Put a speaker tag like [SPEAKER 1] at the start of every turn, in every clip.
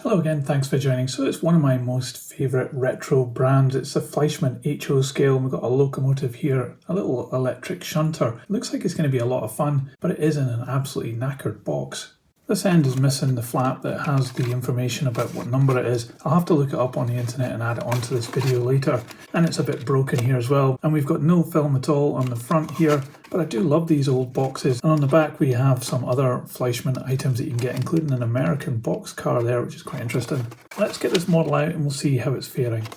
[SPEAKER 1] Hello again, thanks for joining. So it's one of my most favourite retro brands. It's the Fleischmann HO Scale. We've got a locomotive here, a little electric shunter. It looks like it's going to be a lot of fun, but it is in an absolutely knackered box. This end is missing the flap that has the information about what number it is. I'll have to look it up on the internet and add it onto this video later. And it's a bit broken here as well. And we've got no film at all on the front here, but I do love these old boxes. And on the back we have some other Fleischmann items that you can get, including an American boxcar there, which is quite interesting. Let's get this model out and we'll see how it's faring.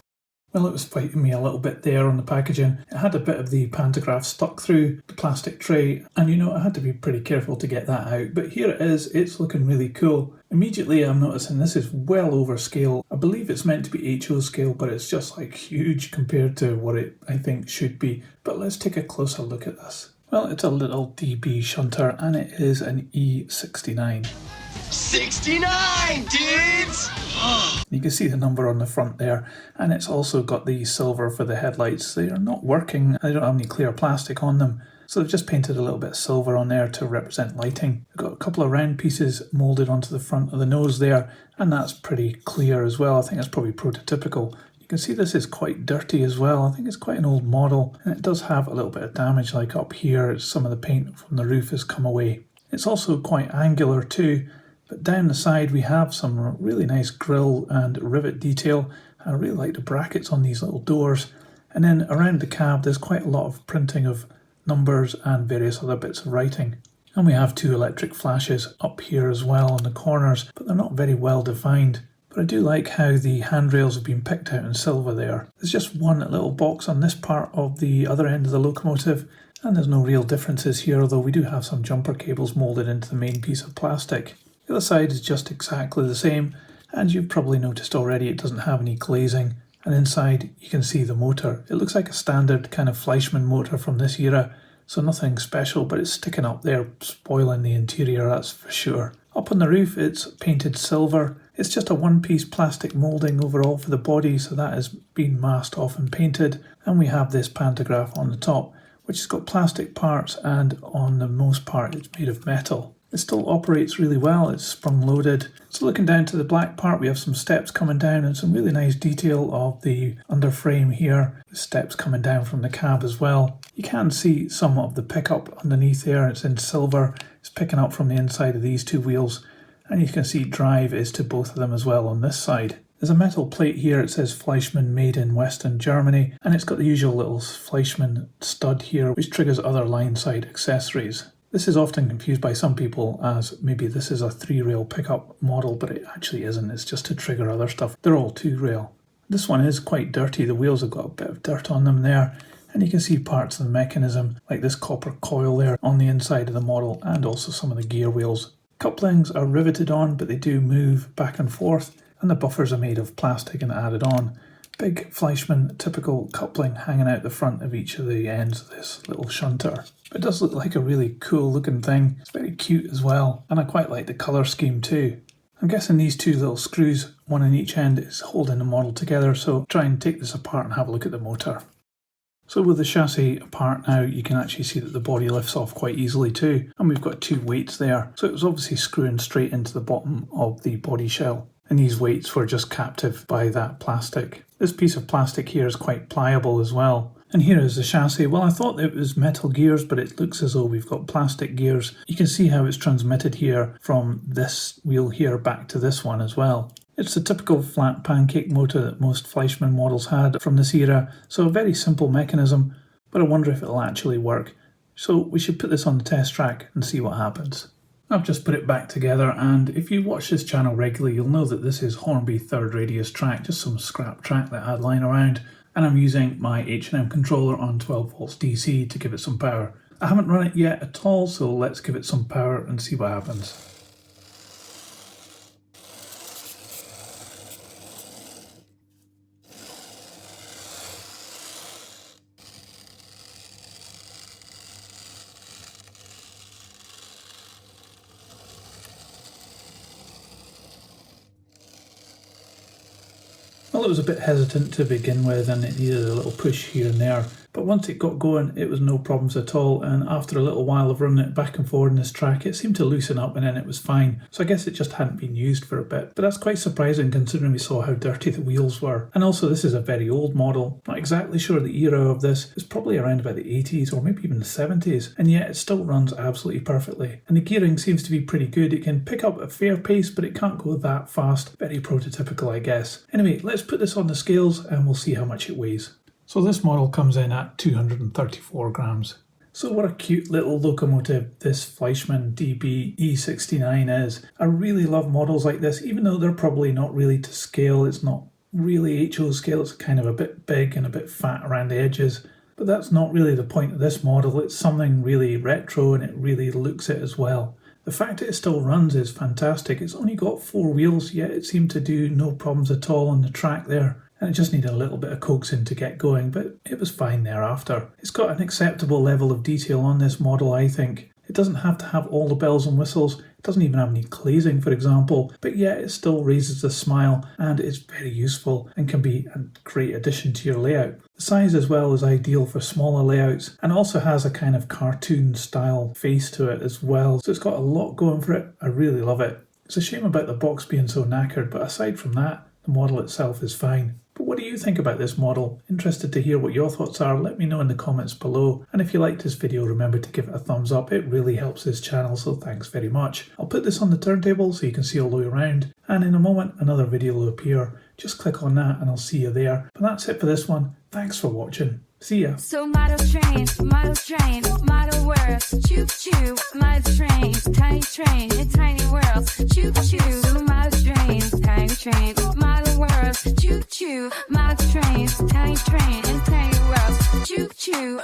[SPEAKER 1] Well, it was fighting me a little bit there on the packaging. It had a bit of the pantograph stuck through the plastic tray, and I had to be pretty careful to get that out. But here it is, it's looking really cool. Immediately I'm noticing this is well over scale. I believe it's meant to be HO scale, but it's just like huge compared to what it I think should be. But let's take a closer look at this. Well, it's a little DB shunter and it is an E69.
[SPEAKER 2] 69, dudes!
[SPEAKER 1] You can see the number on the front there, and it's also got the silver for the headlights. They are not working, they don't have any clear plastic on them, so they've just painted a little bit of silver on there to represent lighting. They've got a couple of round pieces moulded onto the front of the nose there, and that's pretty clear as well. I think that's probably prototypical. You can see this is quite dirty as well. I think it's quite an old model, and it does have a little bit of damage, like up here, some of the paint from the roof has come away. It's also quite angular too. But down the side we have some really nice grille and rivet detail. I really like the brackets on these little doors. And then around the cab there's quite a lot of printing of numbers and various other bits of writing. And we have two electric flashes up here as well on the corners, but they're not very well defined. But I do like how the handrails have been picked out in silver there. There's just one little box on this part of the other end of the locomotive, and there's no real differences here, although we do have some jumper cables moulded into the main piece of plastic. The other side is just exactly the same, and you've probably noticed already it doesn't have any glazing, and inside you can see the motor. It looks like a standard kind of Fleischmann motor from this era, so nothing special, but it's sticking up there, spoiling the interior, that's for sure. Up on the roof it's painted silver. It's just a one-piece plastic moulding overall for the body, so that has been masked off and painted, and we have this pantograph on the top, which has got plastic parts, and on the most part it's made of metal. It still operates really well, it's sprung loaded. So looking down to the black part, we have some steps coming down and some really nice detail of the underframe here. The steps coming down from the cab as well. You can see some of the pickup underneath there, it's in silver. It's picking up from the inside of these two wheels. And you can see drive is to both of them as well on this side. There's a metal plate here, it says Fleischmann made in Western Germany. And it's got the usual little Fleischmann stud here, which triggers other line side accessories. This is often confused by some people as maybe this is a 3-rail pickup model, but it actually isn't. It's just to trigger other stuff. They're all 2-rail. This one is quite dirty. The wheels have got a bit of dirt on them there, and you can see parts of the mechanism, like this copper coil there on the inside of the model, and also some of the gear wheels. Couplings are riveted on, but they do move back and forth, and the buffers are made of plastic and added on. Big Fleischmann typical coupling hanging out the front of each of the ends of this little shunter. It does look like a really cool looking thing. It's very cute as well, and I quite like the colour scheme too. I'm guessing these two little screws, one on each end, is holding the model together, so try and take this apart and have a look at the motor. So with the chassis apart now, you can actually see that the body lifts off quite easily too, and we've got two weights there, so it was obviously screwing straight into the bottom of the body shell. And these weights were just captive by that plastic. This piece of plastic here is quite pliable as well. And here is the chassis. Well, I thought it was metal gears, but it looks as though we've got plastic gears. You can see how it's transmitted here from this wheel here back to this one as well. It's the typical flat pancake motor that most Fleischmann models had from this era, so a very simple mechanism, but I wonder if it'll actually work. So we should put this on the test track and see what happens. I've just put it back together, and if you watch this channel regularly you'll know that this is Hornby 3rd radius track, just some scrap track that I had lying around, and I'm using my H&M controller on 12 volts DC to give it some power. I haven't run it yet at all, so let's give it some power and see what happens. Well, it was a bit hesitant to begin with and it needed a little push here and there, but once it got going it was no problems at all, and after a little while of running it back and forward in this track it seemed to loosen up and then it was fine. So I guess it just hadn't been used for a bit, but that's quite surprising considering we saw how dirty the wheels were. And also this is a very old model. Not exactly sure the era of this. It's probably around about the 80s or maybe even the 70s, and yet it still runs absolutely perfectly. And the gearing seems to be pretty good. It can pick up a fair pace, but it can't go that fast. Very prototypical, I guess. Anyway, let's put this on the scales and we'll see how much it weighs. So this model comes in at 234 grams. So what a cute little locomotive this Fleischmann DB E69 is. I really love models like this, even though they're probably not really to scale. It's not really HO scale, it's kind of a bit big and a bit fat around the edges. But that's not really the point of this model. It's something really retro and it really looks it as well. The fact that it still runs is fantastic. It's only got 4 wheels, yet it seemed to do no problems at all on the track there. And it just needed a little bit of coaxing to get going, but it was fine thereafter. It's got an acceptable level of detail on this model, I think. It doesn't have to have all the bells and whistles. It doesn't even have any glazing, for example, but yet it still raises the smile and it's very useful and can be a great addition to your layout. The size as well is ideal for smaller layouts and also has a kind of cartoon style face to it as well. So it's got a lot going for it. I really love it. It's a shame about the box being so knackered, but aside from that, the model itself is fine. But what do you think about this model? Interested to hear what your thoughts are. Let me know in the comments below. And if you liked this video, remember to give it a thumbs up. It really helps this channel, so thanks very much. I'll put this on the turntable so you can see all the way around. And in a moment, another video will appear. Just click on that and I'll see you there. But that's it for this one. Thanks for watching. See ya.
[SPEAKER 3] So model train, model worlds, choo choo, model trains, in tiny worlds, choo choo, model trains, tiny train, model worlds, choo choo, model trains, tiny train, in tiny worlds, choo choo.